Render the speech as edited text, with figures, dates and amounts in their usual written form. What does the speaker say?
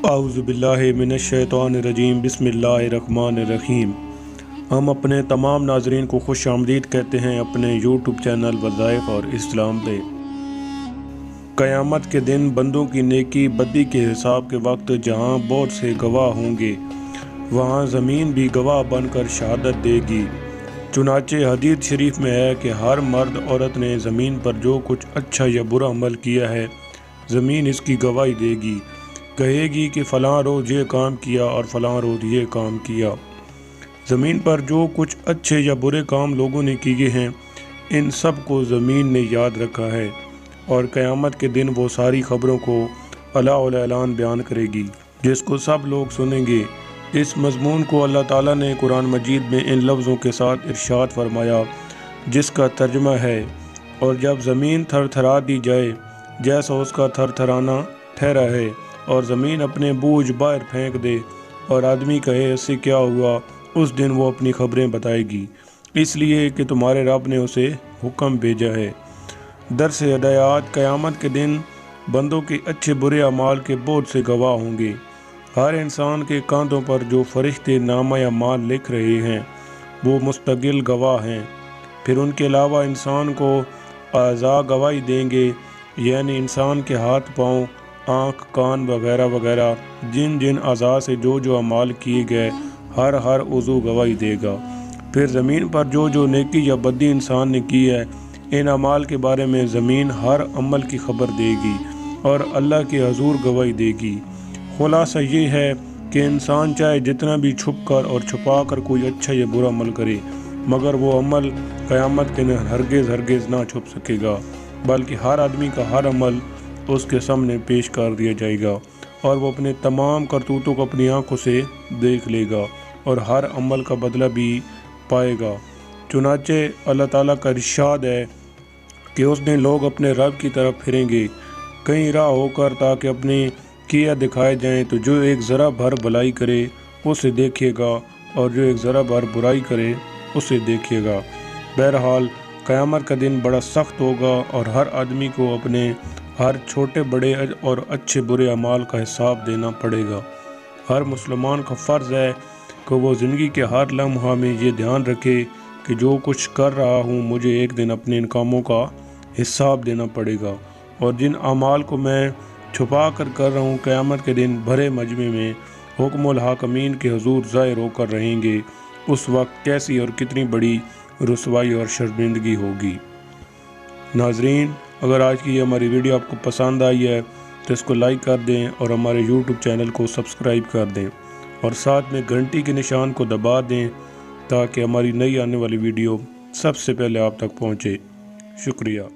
اعوذ باللہ من الشیطان الرجیم बिस्मिल्लाहिर्रहमानिर्रहीम। हम अपने तमाम नाजरीन को खुश आमदीद कहते हैं अपने यूट्यूब चैनल वज़ाइफ और इस्लाम पे। क़यामत के दिन बंदों की नेकी बदी के हिसाब के वक्त जहाँ बहुत से गवाह होंगे वहाँ ज़मीन भी गवाह बनकर शहादत देगी। चुनाचे हदीस शरीफ में है कि हर मर्द औरत ने ज़मीन पर जो कुछ अच्छा या बुरा अमल किया है ज़मीन इसकी गवाही देगी, कहेगी कि फ़लाँ रोज़ ये काम किया और फ़लाँ रोज़ ये काम किया। ज़मीन पर जो कुछ अच्छे या बुरे काम लोगों ने किए हैं इन सब को ज़मीन ने याद रखा है और क़यामत के दिन वो सारी ख़बरों को अला-उल-ऐलान बयान करेगी जिसको सब लोग सुनेंगे। इस मज़मून को अल्लाह ताला ने कुरान मजीद में इन लफ्ज़ों के साथ इरशाद फरमाया जिसका तर्जुमा है, और जब ज़मीन थरथरा दी जाए जैसा उसका थरथराना ठहरा है और ज़मीन अपने बोझ बाहर फेंक दे और आदमी कहे इससे क्या हुआ, उस दिन वो अपनी खबरें बताएगी इसलिए कि तुम्हारे रब ने उसे हुक्म भेजा है। दर्स हिदायत, क़यामत के दिन बंदों के अच्छे बुरे अमाल के बहुत से गवाह होंगे। हर इंसान के कांधों पर जो फरिश्ते नामा या माल लिख रहे हैं वो मुस्तकिल गवाह हैं। फिर उनके अलावा इंसान को आज़ा गवाही देंगे, यानी इंसान के हाथ पाँव आँख कान वगैरह वगैरह जिन जिन अज़ा से जो अमाल किए गए हर उज़ू गवाही देगा। फिर ज़मीन पर जो नेकी या बदी इंसान ने की है इन अमाल के बारे में ज़मीन हर अमल की खबर देगी और अल्लाह के हजूर गवाही देगी। खुलासा ये है कि इंसान चाहे जितना भी छुप कर और छुपा कर कोई अच्छा या बुरा अमल करे मगर वो अमल क़यामत के दिन हरगिज़ ना छुप सकेगा, बल्कि हर आदमी का हर अमल उसके सामने पेश कर दिया जाएगा और वो अपने तमाम करतूतों को अपनी आंखों से देख लेगा और हर अमल का बदला भी पाएगा। चुनाचे अल्लाह ताला का इरशाद है कि उस दिन लोग अपने रब की तरफ फिरेंगे कहीं राह होकर ताकि अपने किया दिखाए जाएं, तो जो एक ज़रा भर भलाई करे उसे देखिएगा और जो एक ज़रा भर बुराई करे उसे देखिएगा। बहरहाल क़यामत का दिन बड़ा सख्त होगा और हर आदमी को अपने हर छोटे बड़े और अच्छे बुरे अमाल का हिसाब देना पड़ेगा। हर मुसलमान का फ़र्ज़ है कि वो ज़िंदगी के हर लम्हा में ये ध्यान रखे कि जो कुछ कर रहा हूँ मुझे एक दिन अपने इन कामों का हिसाब देना पड़ेगा, और जिन अमाल को मैं छुपा कर रहा हूँ क़यामत के दिन भरे मजमे में हुक्मुल हाकिमीन के हुज़ूर ज़ाहिर होकर रहेंगे। उस वक्त कैसी और कितनी बड़ी रुसवाई और शर्मिंदगी होगी। नाज़रीन, अगर आज की ये हमारी वीडियो आपको पसंद आई है तो इसको लाइक कर दें और हमारे यूट्यूब चैनल को सब्सक्राइब कर दें और साथ में घंटी के निशान को दबा दें ताकि हमारी नई आने वाली वीडियो सबसे पहले आप तक पहुँचे। शुक्रिया।